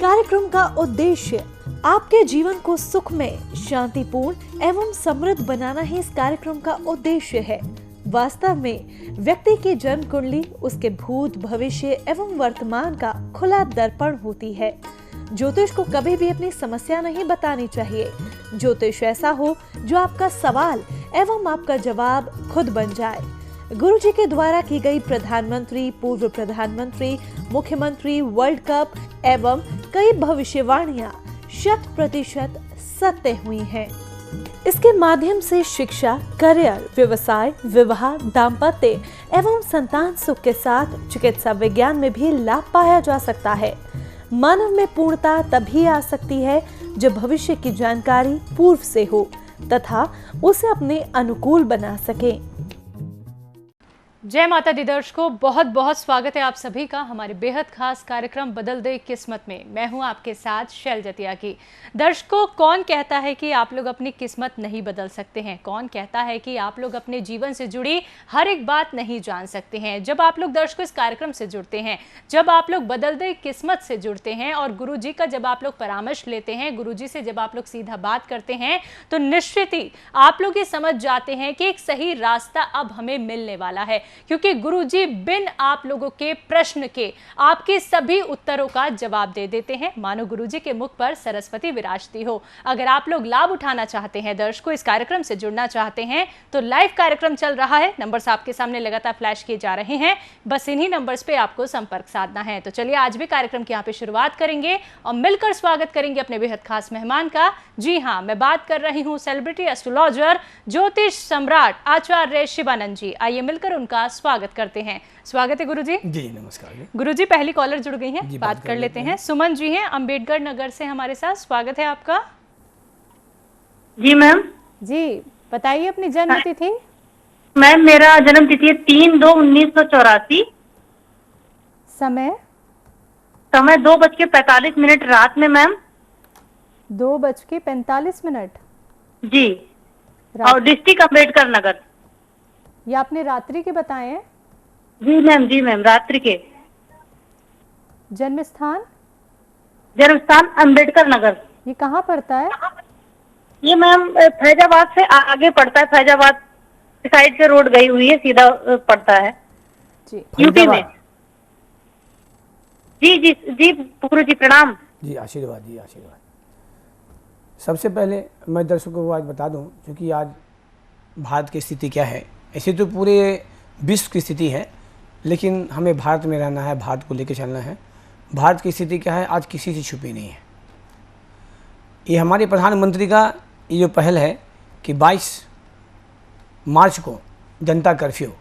कार्यक्रम का उद्देश्य आपके जीवन को सुखमय, शांतिपूर्ण एवं समृद्ध बनाना ही इस कार्यक्रम का उद्देश्य है। वास्तव में व्यक्ति की जन्म कुंडली उसके भूत, भविष्य एवं वर्तमान का खुला दर्पण होती है। ज्योतिष को कभी भी अपनी समस्या नहीं बतानी चाहिए। ज्योतिष ऐसा हो जो आपका सवाल एवं आपका जवाब खुद बन जाए। गुरुजी के द्वारा की गई प्रधानमंत्री, पूर्व प्रधानमंत्री, मुख्यमंत्री, वर्ल्ड कप एवं कई भविष्यवाणियां 100% सत्य हुई हैं। इसके माध्यम से शिक्षा, करियर, व्यवसाय, विवाह, दाम्पत्य एवं संतान सुख के साथ चिकित्सा विज्ञान में भी लाभ पाया जा सकता है। मानव में पूर्णता तभी आ सकती है जब भविष्य की जानकारी पूर्व से हो तथा उसे अपने अनुकूल बना सके। जय माता दी दर्शकों, बहुत बहुत स्वागत है आप सभी का हमारे बेहद खास कार्यक्रम बदल दे किस्मत में। मैं हूं आपके साथ शैल जतिया की। दर्शकों, कौन कहता है कि आप लोग अपनी किस्मत नहीं बदल सकते हैं? कौन कहता है कि आप लोग अपने जीवन से जुड़ी हर एक बात नहीं जान सकते हैं? जब आप लोग दर्शकों इस कार्यक्रम से जुड़ते हैं, जब आप लोग बदल दे किस्मत से जुड़ते हैं और गुरुजी का जब आप लोग परामर्श लेते हैं, गुरुजी से जब आप लोग सीधा बात करते हैं, तो निश्चित ही आप लोग ये समझ जाते हैं कि एक सही रास्ता अब हमें मिलने वाला है, क्योंकि गुरुजी बिन आप लोगों के प्रश्न के आपके सभी उत्तरों का जवाब दे देते हैं। मानो गुरुजी के मुख पर सरस्वती विराजती हो। अगर आप लोग लाभ उठाना चाहते हैं, दर्शकों इस कार्यक्रम से जुड़ना चाहते हैं, तो लाइव कार्यक्रम चल रहा है। नंबर्स आपके सामने लगातार फ्लैश किए जा रहे हैं। बस इन्हीं नंबर्स पे आपको संपर्क साधना है। तो चलिए आज भी कार्यक्रम की यहाँ पे शुरुआत करेंगे और मिलकर स्वागत करेंगे अपने बेहद खास मेहमान का। जी हाँ, मैं बात कर रही हूँ सेलिब्रिटी एस्ट्रोलॉजर, ज्योतिष सम्राट आचार्य शिवानंद जी। आइए मिलकर उनका स्वागत करते हैं। स्वागत है गुरुजी। जी नमस्कार जी। गुरुजी पहली कॉलर जुड़ गई हैं, बात कर लेते हैं। सुमन जी हैं अंबेडकर नगर से हमारे साथ। स्वागत है आपका। जी मैम। जी बताइए अपनी जन्म तिथि। मैम मेरा जन्म तिथि है 3/2/1984। समय 2:45 रात में मैम। 2:45। जी। और डिस्ट्रिक्ट अम्बेडकर नगर। ये आपने रात्रि के बताए हैं? जी मैम रात्रि के। जन्म स्थान अम्बेडकर नगर। ये कहाँ पड़ता है? ये मैम फैजाबाद से आगे पड़ता है। फैजाबाद साइड से रोड गई हुई है, सीधा पड़ता है जी, यूपी में। जी जी जी गुरु जी प्रणाम। जी आशीर्वाद, जी आशीर्वाद। सबसे पहले मैं दर्शकों को आज बता दूं, क्योंकि आज भारत की स्थिति क्या है। ऐसे तो पूरे विश्व की स्थिति है, लेकिन हमें भारत में रहना है, भारत को लेकर चलना है। भारत की स्थिति क्या है आज किसी से छुपी नहीं है। ये हमारे प्रधानमंत्री का ये जो पहल है कि 22 मार्च को जनता कर्फ्यू,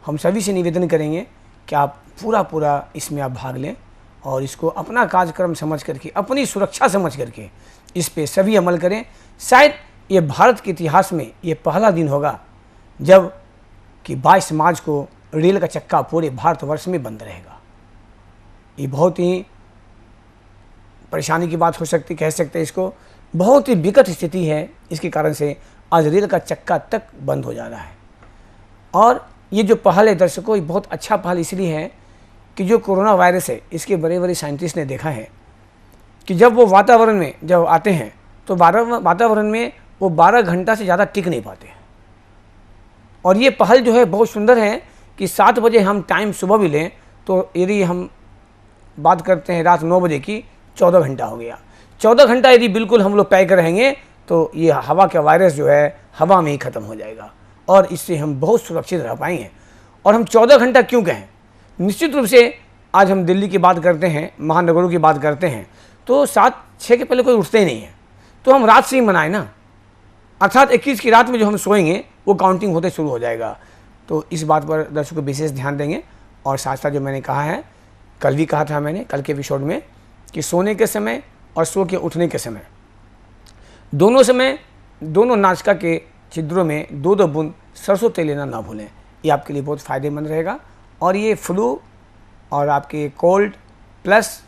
हम सभी से निवेदन करेंगे कि आप पूरा इसमें आप भाग लें और इसको अपना कार्यक्रम समझ करके, अपनी सुरक्षा समझ करके इस पे सभी अमल करें। शायद ये भारत के इतिहास में ये पहला दिन होगा जब कि 22 मार्च को रेल का चक्का पूरे भारतवर्ष में बंद रहेगा। ये बहुत ही परेशानी की बात हो सकती, कह सकते हैं इसको, बहुत ही विकट स्थिति है। इसके कारण से आज रेल का चक्का तक बंद हो जा रहा है। और ये जो पहल है दर्शकों, ये बहुत अच्छा पहल इसलिए है कि जो कोरोना वायरस है, इसके बड़े बड़े साइंटिस्ट ने देखा है कि जब वो वातावरण में जब आते हैं तो वातावरण में वो 12 घंटा से ज़्यादा टिक नहीं पाते हैं। और ये पहल जो है बहुत सुंदर है कि 7 बजे हम टाइम सुबह भी लें तो यदि हम बात करते हैं रात 9 बजे की, 14 घंटा हो गया। 14 घंटा यदि बिल्कुल हम लोग पैक रहेंगे तो ये हवा का वायरस जो है हवा में ही ख़त्म हो जाएगा और इससे हम बहुत सुरक्षित रह पाएंगे। और हम 14 घंटा क्यों कहें? निश्चित रूप से आज हम दिल्ली की बात करते हैं, महानगरों की बात करते हैं, तो 7-6 के पहले कोई उठते ही नहीं है, तो हम रात से ही मनाएं ना। अर्थात 21 की रात में जो हम सोएंगे वो काउंटिंग होते शुरू हो जाएगा। तो इस बात पर दर्शकों विशेष ध्यान देंगे। और साथ साथ जो मैंने कहा है, कल भी कहा था मैंने कल के एपिसोड में, कि सोने के समय और सो के उठने के समय दोनों समय दोनों नासिका के छिद्रों में 2-2 बूंद सरसों तेल लेना ना भूलें। ये आपके लिए बहुत फ़ायदेमंद रहेगा और ये फ्लू और आपके कोल्ड प्लस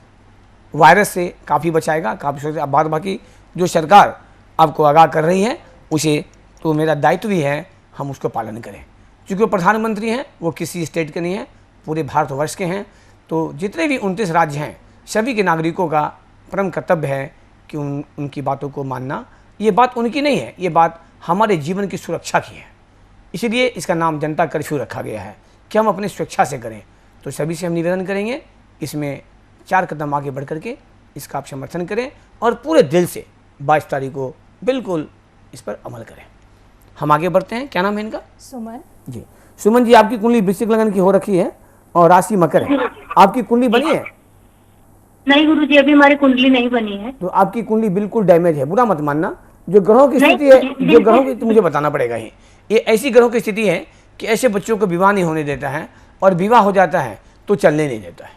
वायरस से काफ़ी बचाएगा, काफ़ी सुरक्षित। अब बाकी जो सरकार आपको आगाह कर रही है उसे तो मेरा दायित्व भी है हम उसको पालन करें, क्योंकि वो प्रधानमंत्री हैं, वो किसी स्टेट के नहीं हैं, पूरे भारतवर्ष के हैं। तो जितने भी 29 राज्य हैं सभी के नागरिकों का परम कर्तव्य है कि उनकी बातों को मानना। ये बात उनकी नहीं है, ये बात हमारे जीवन की सुरक्षा की है। इसीलिए इसका नाम जनता कर्फ्यू रखा गया है कि हम अपनी स्वेच्छा से करें। तो सभी से हम निवेदन करेंगे, इसमें 4 कदम आगे बढ़ करके इसका आप समर्थन करें और पूरे दिल से 22 तारीख को बिल्कुल इस पर अमल करें। हम आगे बढ़ते हैं। क्या नाम है इनका? सुमन जी। सुमन जी, आपकी कुंडली वृश्चिक लगन की हो रखी है और राशि मकर है। आपकी कुंडली बनी है? नहीं गुरुजी, अभी हमारी कुंडली नहीं बनी है। तो आपकी कुंडली बिल्कुल डैमेज है, बुरा मत मानना। जो ग्रहों की स्थिति है, जो ग्रहों की, तो मुझे बताना पड़ेगा ही, ये ऐसी ग्रहों की स्थिति है कि ऐसे बच्चों को विवाह नहीं होने देता है, और विवाह हो जाता है तो चलने नहीं देता है।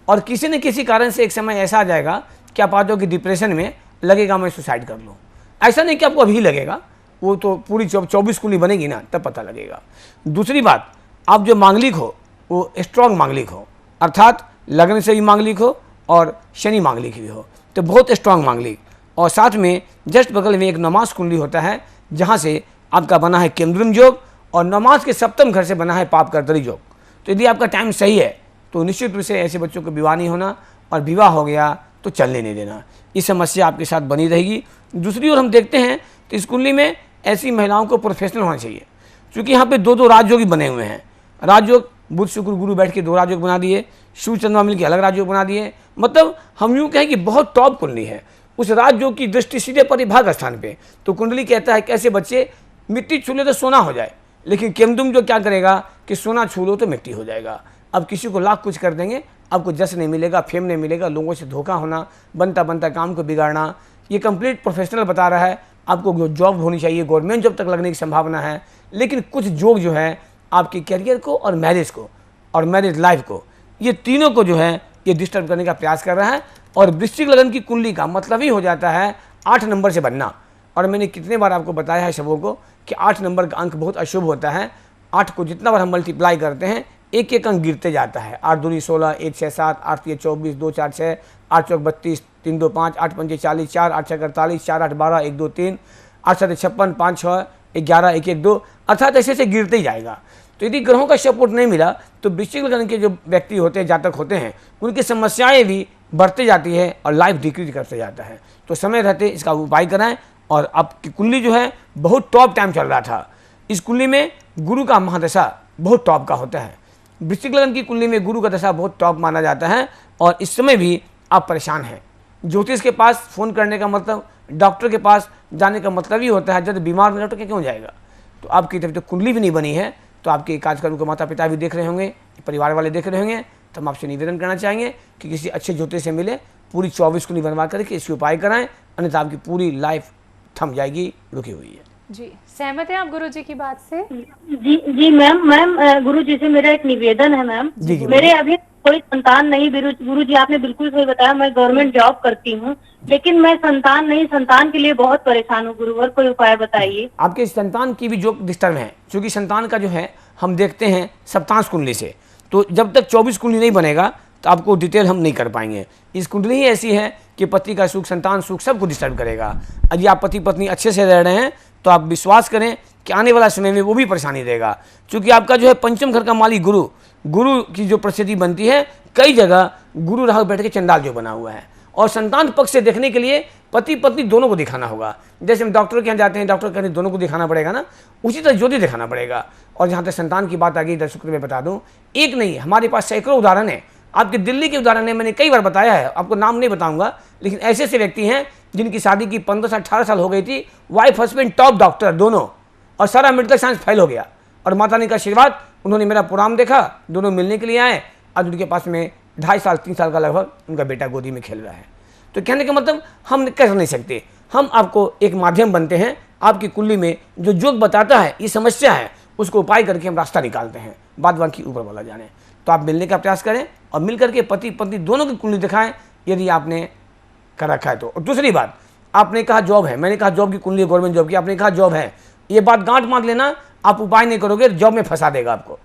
और किसी न किसी कारण से एक समय ऐसा आ जाएगा कि आप पाते हो कि डिप्रेशन में लगेगा मैं सुसाइड कर लूँ। ऐसा नहीं कि आपको अभी लगेगा, वो तो पूरी 24 कुंडली बनेगी ना, तब पता लगेगा। दूसरी बात, आप जो मांगलिक हो वो स्ट्रॉन्ग मांगलिक हो, अर्थात लग्न से भी मांगलिक हो और शनि मांगलिक भी हो, तो बहुत स्ट्रॉन्ग मांगलिक। और साथ में जस्ट बगल में एक नमाज कुंडली होता है जहाँ से आपका बना है केंद्रम योग, और नमाज के सप्तम घर से बना है पाप कर्तरी योग। तो यदि आपका टाइम सही है तो निश्चित रूप से ऐसे बच्चों को विवाह नहीं होना, और विवाह हो गया तो चलने नहीं देना। ये समस्या आपके साथ बनी रहेगी। दूसरी ओर हम देखते हैं तो इस कुंडली में ऐसी महिलाओं को प्रोफेशनल होना चाहिए, क्योंकि यहाँ पे 2 राजयोगी बने हुए हैं। राजयोग बुध शुक्र गुरु बैठ के 2 राजयोग बना दिए, शिव चंद्रमा मिल के अलग राजयोग बना दिए। मतलब हम यूँ कहें कि बहुत टॉप कुंडली है। उस राजयोग की दृष्टि सीधे परिभाग स्थान पे, तो कुंडली कहता है कि ऐसे बच्चे मिट्टी छू ले तो सोना हो जाए, लेकिन केमदुम जो क्या करेगा कि सोना छू लो तो मिट्टी हो जाएगा। अब किसी को लाख कुछ कर देंगे, आपको जस नहीं मिलेगा, फेम नहीं मिलेगा, लोगों से धोखा होना, बनता बनता काम को बिगाड़ना। ये कंप्लीट प्रोफेशनल बता रहा है। आपको जॉब होनी चाहिए, गवर्नमेंट जॉब तक लगने की संभावना है, लेकिन कुछ जोग जो है आपके करियर को और मैरिज को और मैरिज लाइफ को, ये तीनों को जो है ये डिस्टर्ब करने का प्रयास कर रहा है। और वृश्चिक लगन की कुंडली का मतलब ही हो जाता है 8 नंबर से बनना। और मैंने कितने बार आपको बताया है सबों को कि 8 नंबर का अंक बहुत अशुभ होता है। 8 को जितना बार हम मल्टीप्लाई करते हैं, एक एक अंक गिरते जाता है। 8 दूनी 16, 1 6 7, 8 3 24, 2 4 6, 8 चौक 32, 3 2 5, 8 5 40, 4 8 6 48, 4 8 12, 1 2 3, 8 7 56, 5 6 11, 1 1 2, अर्थात ऐसे ऐसे गिरते ही जाएगा। तो यदि ग्रहों का सपोर्ट नहीं मिला तो वृश्चिक लगन के जो व्यक्ति होते हैं, जातक होते हैं, उनकी समस्याएं भी बढ़ती जाती है और लाइफ डिक्रीज करते जाता है। तो समय रहते इसका उपाय कराएं। और आपकी कुंडली जो है बहुत टॉप टाइम चल रहा था। इस कुंडली में गुरु का महादशा बहुत टॉप का होता है। वृश्चिक लगन की कुंडली में गुरु का दशा बहुत टॉप माना जाता है, और इस समय भी आप परेशान हैं। ज्योतिष के पास फ़ोन करने का मतलब, डॉक्टर के पास जाने का मतलब ही होता है जब बीमार में डॉक्टर के क्यों जाएगा। तो आपकी तरफ तो कुंडली भी नहीं बनी है, तो आपके कार्यक्रम को माता पिता भी देख रहे होंगे, परिवार वाले देख रहे होंगे, तो हम आपसे निवेदन करना चाहेंगे कि किसी अच्छे ज्योतिष से मिले, पूरी 24 कुंडली बनवा करके इसके उपाय कराएं, अन्यथा आपकी पूरी लाइफ थम जाएगी, रुकी हुई है। जी, सहमत हैं आप गुरुजी की बात से? जी मैम गुरुजी से मेरा एक निवेदन है मैम। जी, मेरे अभी कोई संतान नहीं। गुरुजी आपने बिल्कुल सही बताया, मैं गवर्नमेंट जॉब करती हूँ, लेकिन मैं संतान के लिए बहुत परेशान हूँ गुरुवर, कोई उपाय बताइए। आपके संतान की भी जो डिस्टर्ब है, क्योंकि संतान का जो है हम देखते हैं सप्तांश कुंडली से, तो जब तक 24 कुंडली नहीं बनेगा तो आपको डिटेल हम नहीं कर पाएंगे। इस कुंडली ही ऐसी है कि पति का सुख, संतान सुख सबको डिस्टर्ब करेगा। यदि आप पति पत्नी अच्छे से रह रहे हैं तो आप विश्वास करें कि आने वाला समय में वो भी परेशानी देगा, क्योंकि आपका जो है पंचम घर का मालिक गुरु की जो परिस्थिति बनती है, कई जगह गुरु राहु बैठ के चंडाल जो बना हुआ है। और संतान पक्ष से देखने के लिए पति पत्नी दोनों को दिखाना होगा। जैसे हम डॉक्टर के यहाँ जाते हैं, डॉक्टर कहते हैं दोनों को दिखाना पड़ेगा ना, उसी तरह ज्योति दिखाना पड़ेगा। और जहाँ तक संतान की बात आ गई, दर्शकों में बता दूँ, एक नहीं हमारे पास सैकड़ों उदाहरण है। आपके दिल्ली के उदाहरण है, मैंने कई बार बताया है, आपको नाम नहीं बताऊंगा, लेकिन ऐसे ऐसे व्यक्ति हैं जिनकी शादी की 15 से 18 साल हो गई थी, वाइफ हस्बैंड टॉप डॉक्टर दोनों, और सारा मेडिकल साइंस फेल हो गया। और माता ने का आशीर्वाद, उन्होंने मेरा प्रोग्राम देखा, दोनों मिलने के लिए आए। आज उनके पास में 2.5 साल 3 साल का लगभग उनका बेटा गोदी में खेल रहा है। तो कहने का मतलब हम कर नहीं सकते, हम आपको एक माध्यम बनते हैं। आपकी कुंडली में जो जोग बताता है, ये समस्या है, उसको उपाय करके हम रास्ता निकालते हैं, बाद बाकी ऊपर वाला जाने। तो आप मिलने का प्रयास करें और मिल करके पति पत्नी दोनों की कुंडली दिखाएं, यदि आपने कर रखा है तो। और दूसरी बात, आपने कहा जॉब है, मैंने कहा जॉब की कुंडली गवर्नमेंट जॉब की, आपने कहा जॉब है, ये बात गांठ मार लेना, आप उपाय नहीं करोगे जॉब में फंसा देगा आपको।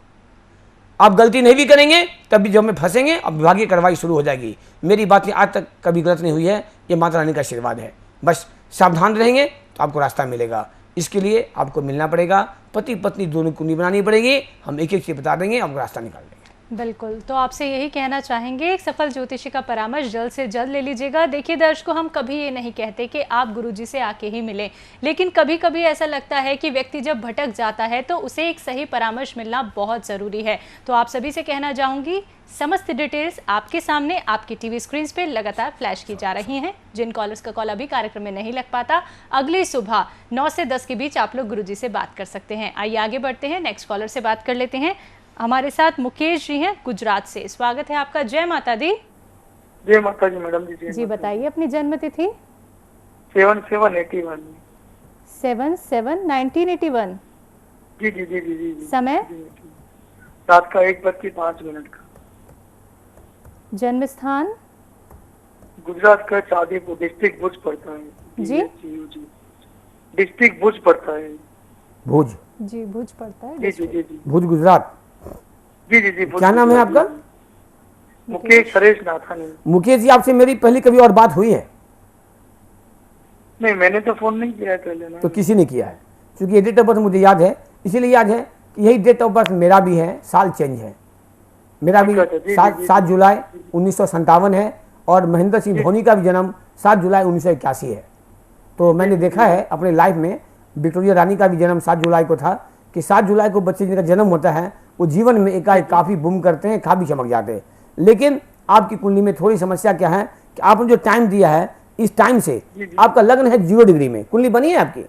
आप गलती नहीं भी करेंगे तब भी जॉब में फंसेंगे और विभागीय कार्रवाई शुरू हो जाएगी। मेरी बातें आज तक कभी गलत नहीं हुई है, ये माता रानी का आशीर्वाद है। बस सावधान रहेंगे तो आपको रास्ता मिलेगा। इसके लिए आपको मिलना पड़ेगा, पति पत्नी दोनों कुंडली बनानी पड़ेगी, हम एक एक चीज बता देंगे, आपको रास्ता निकाल देंगे। बिल्कुल, तो आपसे यही कहना चाहेंगे, एक सफल ज्योतिषी का परामर्श जल्द से जल्द ले लीजिएगा। देखिए दर्शकों, हम कभी ये नहीं कहते कि आप गुरुजी से आके ही मिलें, लेकिन कभी कभी ऐसा लगता है कि व्यक्ति जब भटक जाता है तो उसे एक सही परामर्श मिलना बहुत ज़रूरी है। तो आप सभी से कहना चाहूँगी, समस्त डिटेल्स आपके सामने आपकी टीवी स्क्रीन पे लगातार फ्लैश की जा रही हैं। जिन कॉलर्स का कॉल अभी कार्यक्रम में नहीं लग पाता, अगली सुबह 9 से 10 के बीच आप लोग गुरुजी से बात कर सकते हैं। आइए आगे बढ़ते हैं, नेक्स्ट कॉलर से बात कर लेते हैं। हमारे साथ मुकेश जी हैं गुजरात से। स्वागत है आपका। जय माता दी। जय माता जी मैडम जी। जी बताइए अपनी जन्म तिथि। 7781। 7/7/1981। जी जी जी जी जी जी। समय रात का 1:05 का। जन्म स्थान गुजरात का चांदीपुर डिस्ट्रिक्ट भुज पड़ता है। जी जी डिस्ट्रिक्ट भुज पड़ता है। भुज। जी भुज पड़ता है। जी जी जी जी भुज गुजरात। जी जी जी। क्या नाम है आपका? मुकेश हरेश नाथानी। मुकेश जी, आपसे मेरी पहले कभी और बात हुई है? नहीं, मैंने तो फोन नहीं किया है पहले ना। तो किसी ने किया है, क्योंकि ये डेट ऑफ बर्थ मुझे याद है, इसीलिए याद है कि यही डेट ऑफ बर्थ मेरा भी है। साल चेंज है, मेरा भी 7 जुलाई 1957 है और महेंद्र सिंह धोनी का भी जन्म 7 जुलाई 1981 है। तो मैंने देखा है अपने लाइफ में, विक्टोरिया रानी का भी जन्म 7 जुलाई को था, कि 7 जुलाई को बच्चे जिनका जन्म होता है वो जीवन में एकाएक काफ़ी बूम करते हैं, काफ़ी चमक जाते हैं। लेकिन आपकी कुंडली में थोड़ी समस्या क्या है कि आपने जो टाइम दिया है, इस टाइम से आपका लग्न है 0 डिग्री में। कुंडली बनी है आपकी?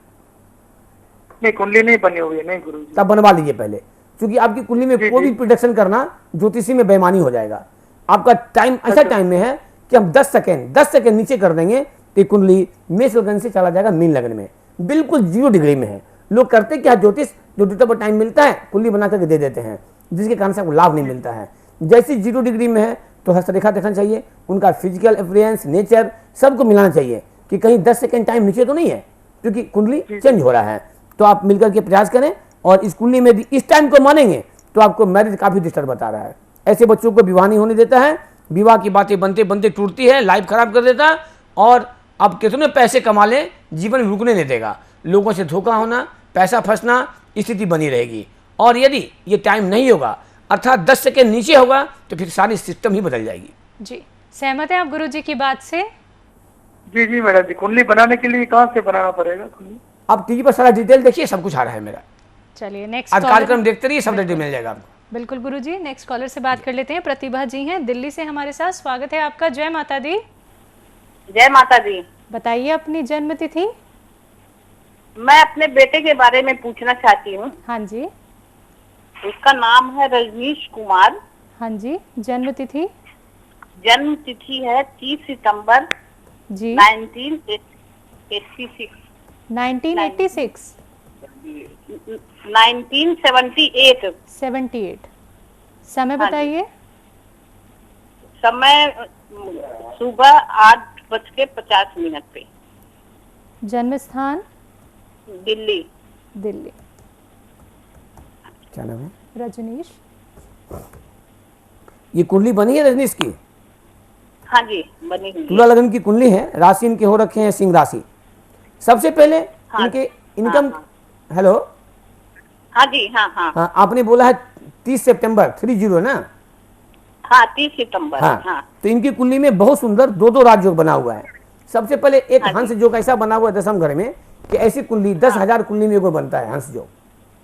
नहीं, कुंडली नहीं बनी हुई है। नहीं गुरु जी। तब बनवा लीजिए पहले, क्योंकि आपकी कुंडली में कोई भी प्रोडक्शन करना ज्योतिषी में बेईमानी हो जाएगा। आपका टाइम ऐसा टाइम में है कि हम 10 सेकेंड नीचे कर देंगे तो कुंडली मेष लग्न से चला जाएगा मीन लग्न में, बिल्कुल 0 डिग्री में है। लोग करते क्या, ज्योतिष जो डेट ऑफ टाइम मिलता है कुंडली बना करके दे देते हैं, जिसके कारण से आपको लाभ नहीं मिलता है। जैसे 0 डिग्री में है तो हस्तरेखा देखना चाहिए, उनका फिजिकल अपीयरेंस, नेचर सबको मिलाना चाहिए कि कहीं 10 सेकेंड टाइम नीचे तो नहीं है, क्योंकि कुंडली चेंज हो रहा है। तो आप मिलकर के प्रयास करें, और इस कुंडली में यदि इस टाइम को मानेंगे तो आपको मैरिज काफी डिस्टर्ब बता रहा है। ऐसे बच्चों को विवाह नहीं होने देता है, विवाह की बातें बनते बनते टूटती है, लाइफ खराब कर देता है, और आप कितने पैसे कमा लें जीवन रुकने नहीं देगा। लोगों से धोखा होना, पैसा फंसना, स्थिति बनी रहेगी। और यदि ये टाइम नहीं होगा, अर्थात 10 सेकेंड नीचे होगा, तो फिर सारी सिस्टम ही बदल जाएगी। जी सहमत है आप गुरु जी की बात से? जी जी मैडम जी। कुंडली बनाने के लिए कहाँ से बनाना पड़ेगा कुंडली? आप टीवी पर सारा डिटेल देखिए, सब कुछ आ रहा है मेरा। चलिए नेक्स्ट आज कार्यक्रम देखते रहिए, सब डिटेल मिल जाएगा आपको। बिल्कुल गुरु जी। नेक्स्ट कॉलर से बात कर लेते हैं। प्रतिभा जी हैं दिल्ली से हमारे साथ। स्वागत है आपका। जय माता दी। जय माता दी। बताइए अपनी जन्म तिथि। मैं अपने बेटे के बारे में पूछना चाहती हूँ। हाँ जी। उसका नाम है रजनीश कुमार। हाँ जी। जन्म तिथि? जन्म तिथि है 30 सितंबर जी 1986। 1986। 1978। 78। समय हाँ बताइए। समय सुबह 8:50 पे। जन्म स्थान? दिल्ली। दिल्ली। क्या नाम है? रजनीश। ये कुंडली बनी है रजनीश की? हाँ जी बनी हुई है। तुला लगन की कुंडली है, राशि इनके हो रखे हैं सिंह राशि। सबसे पहले हाँ, इनके इनकम, हाँ। हेलो, हाँ जी। हाँ हाँ हाँ आपने बोला है 30 सितंबर 30 ना? हाँ 30 सितंबर। हाँ, हाँ तो इनकी कुंडली में बहुत सुंदर 2 राजयोग बना हुआ है। सबसे पहले एक हाँ हंस योग ऐसा बना हुआ है 10वें घर में, कि ऐसी कुंडली 10,000 कुंडली में कोई बनता है हंस योग,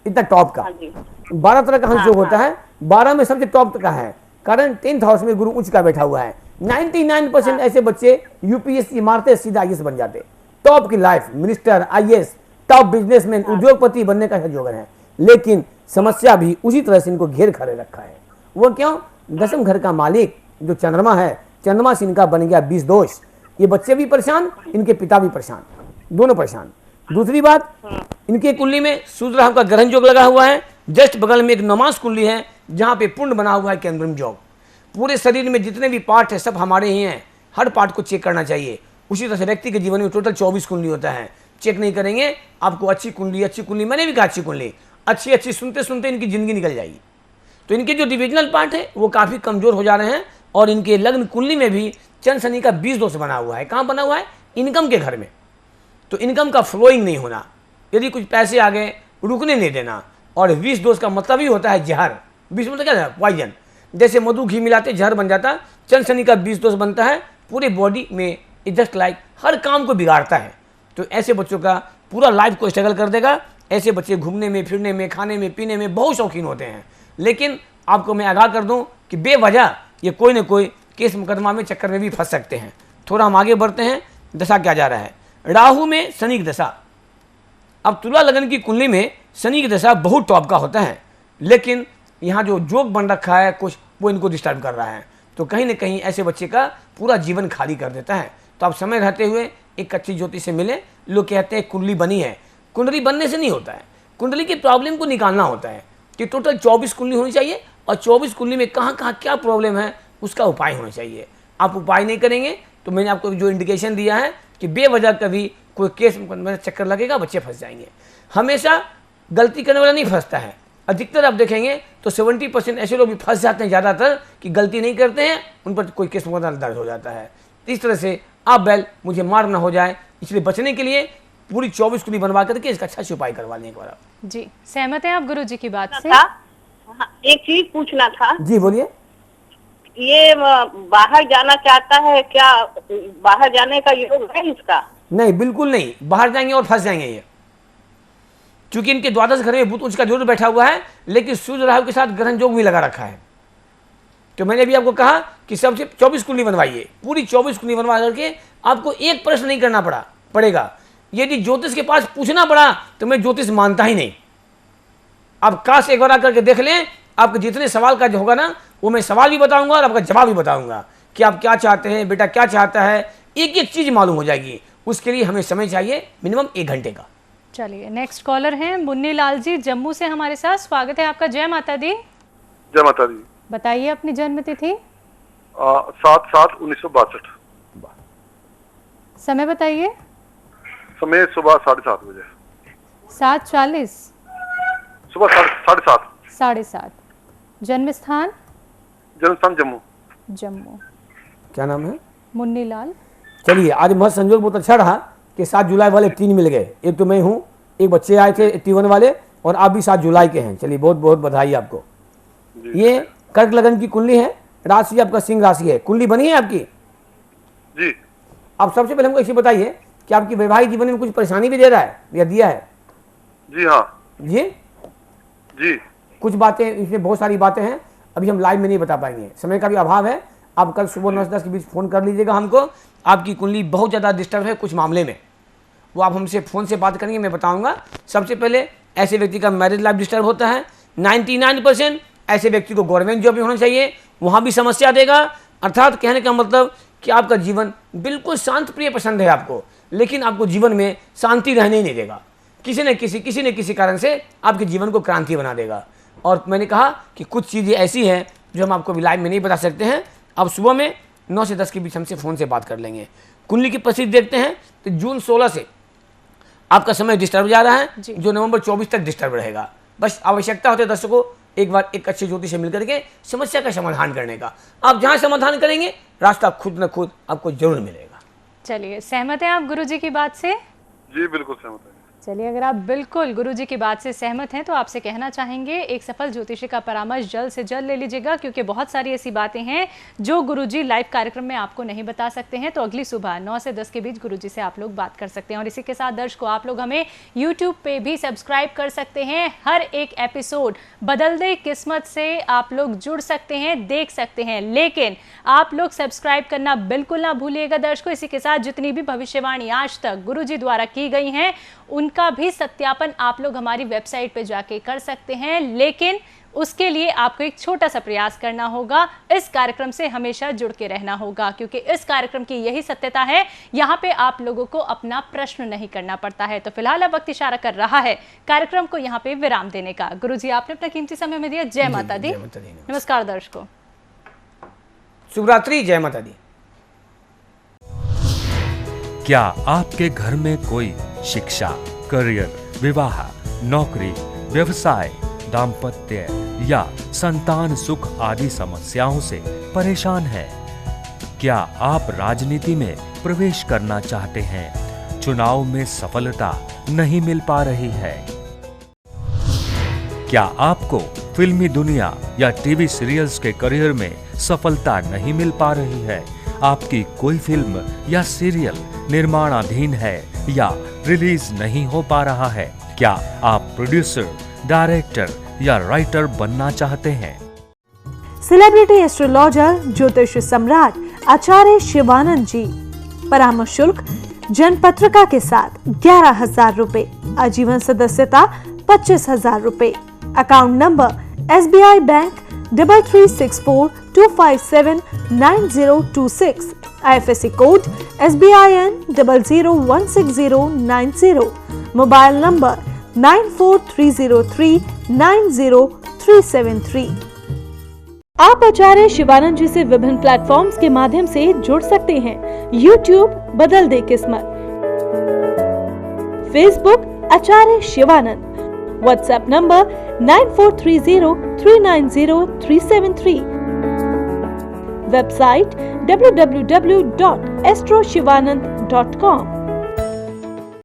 इतना टॉप का। हाँ जी। 12 तरह का हंस हाँ, योग होता है, 12 में सबसे टॉप का है, कारण 10th हाउस में गुरु उच्च का बैठा हुआ है। 99% ऐसे बच्चे यूपीएससी मारते सीधा आईएएस बन जाते, टॉप की life, minister, IAS, top businessman, उद्योगपति बनने का संयोजन है। लेकिन समस्या भी उसी तरह से इनको घेर खड़े रखा है। वो क्यों? 10वें घर का मालिक जो चंद्रमा है, चंद्रमा से इनका बन गया 20 दोष। ये बच्चे भी परेशान, इनके पिता भी परेशान, दोनों परेशान। दूसरी बात, इनके कुंडली में सूर्य राहु का ग्रहण योग लगा हुआ है। जस्ट बगल में एक नमाज कुंडली है, जहाँ पे पुण्य बना हुआ है केंद्रम योग। पूरे शरीर में जितने भी पार्ट है सब हमारे ही हैं, हर पार्ट को चेक करना चाहिए। उसी तरह से व्यक्ति के जीवन में टोटल 24 कुंडली होता है। चेक नहीं करेंगे आपको अच्छी कुंडली, मैंने भी कहा अच्छी कुंडली, अच्छी सुनते सुनते इनकी जिंदगी निकल जाएगी। तो इनके जो डिविजनल पार्ट है वो काफ़ी कमजोर हो जा रहे हैं, और इनके लग्न कुंडली में भी चंद्र शनि का 20 दोष बना हुआ है। कहाँ बना हुआ है? इनकम के घर में। तो इनकम का फ्लोइंग नहीं होना, यदि कुछ पैसे आ गए रुकने नहीं देना, और 20 दोष का मतलब ही होता है जहर। 20 मतलब क्या है? पॉइजन। जैसे मधु घी मिलाते जहर बन जाता, चंद शनि का बीज दोष बनता है, पूरे बॉडी में जस्ट लाइक हर काम को बिगाड़ता है। तो ऐसे बच्चों का पूरा लाइफ को स्ट्रगल कर देगा। ऐसे बच्चे घूमने में, फिरने में, खाने में, पीने में बहुत शौकीन होते हैं। लेकिन आपको मैं आगाह कर दूं कि बेवजह ये कोई न कोई केस मुकदमा में चक्कर में भी फंस सकते हैं। थोड़ा हम आगे बढ़ते हैं। दशा क्या जा रहा है? राहु में शनि की दशा। अब तुला लगन की कुंडली में शनि की दशा बहुत टॉप का होता है, लेकिन यहाँ जो जोग बन रखा है कुछ, वो इनको डिस्टर्ब कर रहा है। तो कहीं ना कहीं ऐसे बच्चे का पूरा जीवन खाली कर देता है। तो आप समय रहते हुए एक अच्छी ज्योतिष से मिले। लोग कहते हैं कुंडली बनी है, कुंडली बनने से नहीं होता है, कुंडली की प्रॉब्लम को निकालना होता है कि टोटल 24 कुंडली होनी चाहिए और 24 कुंडली में कहाँ कहाँ क्या प्रॉब्लम है उसका उपाय होना चाहिए। आप उपाय नहीं करेंगे तो मैंने आपको जो इंडिकेशन दिया है कि बेवजह कभी कोई केस में चक्कर लगेगा, बच्चे फंस जाएंगे। हमेशा गलती करने वाला नहीं फंसता है। अधिकतर आप देखेंगे तो 70% ऐसे लोग भी फंस जाते हैं ज़्यादातर कि गलती नहीं करते हैं, उन पर कोई केस मुकदमा दर्ज हो जाता है। इस तरह से आप बैल मुझे मार ना हो जाए, इसलिए बचने के लिए पूरी 24 कुंडली बनवा करके इसका अच्छा से उपाय करवा लें एक बार आप। जी, सहमत हैं आप गुरुजी की बात से? हाँ, एक चीज पूछना था। जी बोलिए। ये बाहर जाना चाहता है, क्या बाहर जाने का योग है इसका? नहीं, बिल्कुल नहीं, बाहर जाएंगे और फंस जाएंगे ये, क्योंकि इनके द्वादश घर में बुध उसका जरूर बैठा हुआ है, लेकिन सूर्य राहु के साथ ग्रहण योग भी लगा रखा है। तो मैंने भी आपको कहा कि सबसे 24 कुंडली बनवाइए, पूरी 24 कुंडली बनवा करके आपको एक प्रश्न नहीं करना पड़ेगा। यदि ज्योतिष के पास पूछना पड़ा तो मैं ज्योतिष मानता ही नहीं। आप काश एक बार आकर के देख लें, आपके जितने सवाल का जो होगा ना, वो मैं सवाल भी बताऊंगा और आपका जवाब भी बताऊंगा कि आप क्या चाहते हैं, बेटा क्या चाहता है, एक एक चीज मालूम हो जाएगी। उसके लिए हमें समय चाहिए मिनिमम 1 घंटे का। चलिए, नेक्स्ट कॉलर हैं मुन्नी लाल जी जम्मू से हमारे साथ। स्वागत है आपका। जय माता दी। जय माता दी। बताइए अपनी जन्म तिथि। 7/7/1962। समय बताइए। समय सुबह 7:30 बजे। 7:40। सुबह 7:30। 7:30। जन्म स्थान? जन्म स्थान जम्मू। जम्मू। क्या नाम है? मुन्नी लाल। चलिए, आज बहुत संजोग बहुत अच्छा रहा कि 7 जुलाई वाले 3 मिल गए। एक तो मैं हूँ, एक बच्चे आए थे 81 वाले, और आप भी 7 जुलाई के हैं। चलिए, बहुत बहुत बधाई आपको। ये कर्क लगन की कुंडली है, राशि आपका सिंह राशि है। कुंडली बनी है आपकी? जी। आप सबसे पहले हमको इसे बताइए कि आपकी वैवाहिक जीवन में कुछ परेशानी भी दे रहा है या दिया है? जी हाँ। जी, जी। कुछ बातें, इसमें बहुत सारी बातें हैं, अभी हम लाइव में नहीं बता पाएंगे, समय का भी अभाव है। आप कल सुबह 9 से 10 के बीच फ़ोन कर लीजिएगा हमको। आपकी कुंडली बहुत ज़्यादा डिस्टर्ब है कुछ मामले में, वो आप हमसे फ़ोन से बात करेंगे, मैं बताऊंगा। सबसे पहले ऐसे व्यक्ति का मैरिज लाइफ डिस्टर्ब होता है। 99% ऐसे व्यक्ति को गवर्नमेंट जॉब भी होना चाहिए, वहाँ भी समस्या देगा। अर्थात कहने का मतलब कि आपका जीवन बिल्कुल शांत प्रिय पसंद है आपको, लेकिन आपको जीवन में शांति रहने ही नहीं देगा। किसी न किसी कारण से आपके जीवन को क्रांति बना देगा। और मैंने कहा कि कुछ चीज़ें ऐसी हैं जो हम आपको लाइव में नहीं बता सकते हैं। अब सुबह में 9 से 10 के बीच हमसे फ़ोन से बात कर लेंगे। कुंडली की परिस्थिति देखते हैं तो जून 16 से आपका समय डिस्टर्ब जा रहा है, जो नवंबर 24 तक डिस्टर्ब रहेगा। बस आवश्यकता होती है दर्शकों एक बार एक अच्छे ज्योतिष से मिलकर के समस्या का समाधान करने का। आप जहाँ समाधान करेंगे रास्ता खुद न खुद आपको जरूर मिलेगा। चलिए, सहमत हैं आप गुरुजी की बात से? जी बिल्कुल सहमत है। चलिए, अगर आप बिल्कुल गुरुजी की बात से सहमत हैं तो आपसे कहना चाहेंगे एक सफल ज्योतिषी का परामर्श जल्द से जल्द ले लीजिएगा, क्योंकि बहुत सारी ऐसी बातें हैं जो गुरुजी लाइव कार्यक्रम में आपको नहीं बता सकते हैं। तो अगली सुबह 9 से 10 के बीच गुरुजी से आप लोग बात कर सकते हैं। और इसी के साथ दर्शकों, आप लोग हमें यूट्यूब पे भी सब्सक्राइब कर सकते हैं। हर एक एपिसोड बदल दे किस्मत से आप लोग जुड़ सकते हैं, देख सकते हैं, लेकिन आप लोग सब्सक्राइब करना बिल्कुल ना भूलिएगा दर्शकों। इसी के साथ जितनी भी भविष्यवाणी आज तक गुरुजी द्वारा की गई हैं उनका भी सत्यापन आप लोग हमारी वेबसाइट पे जाके कर सकते हैं, लेकिन उसके लिए आपको एक छोटा सा प्रयास करना होगा। इस कार्यक्रम से हमेशा जुड़ के रहना होगा, क्योंकि इस कार्यक्रम की यही सत्यता है, यहाँ पे आप लोगों को अपना प्रश्न नहीं करना पड़ता है। तो फिलहाल अब वक्त इशारा कर रहा है कार्यक्रम को यहाँ पे विराम देने का। गुरुजी, आपने अपना कीमती समय में दिया। जय माता दी। नमस्कार दर्शकों, शुभ रात्रि। जय माता दी। क्या आपके घर में कोई शिक्षा, करियर, विवाह, नौकरी, व्यवसाय, दाम्पत्य या संतान सुख आदि समस्याओं से परेशान है? क्या आप राजनीति में प्रवेश करना चाहते हैं? चुनाव में सफलता नहीं मिल पा रही है? क्या आपको फिल्मी दुनिया या टीवी सीरियल्स के करियर में सफलता नहीं मिल पा रही है, आपकी कोई फिल्म या सीरियल निर्माणाधीन है या रिलीज नहीं हो पा रहा है, क्या आप प्रोड्यूसर, डायरेक्टर या राइटर बनना चाहते हैं? सेलिब्रिटी एस्ट्रोलॉजर ज्योतिष सम्राट आचार्य शिवानंद जी। परामर्श शुल्क जनपत्रिका के साथ 11,000 रुपए, आजीवन सदस्यता 25,000 रुपए। Account number SBI bank 336425799026, IFSC code SBIN 0016090, mobile number 9430390373। आप आचार्य शिवानंद जी से विभिन्न प्लेटफॉर्म्स के माध्यम से जुड़ सकते हैं। YouTube बदल दे किस्मत, Facebook Acharya Shivanand, WhatsApp number 9430390373, website www.astroshivanand.com।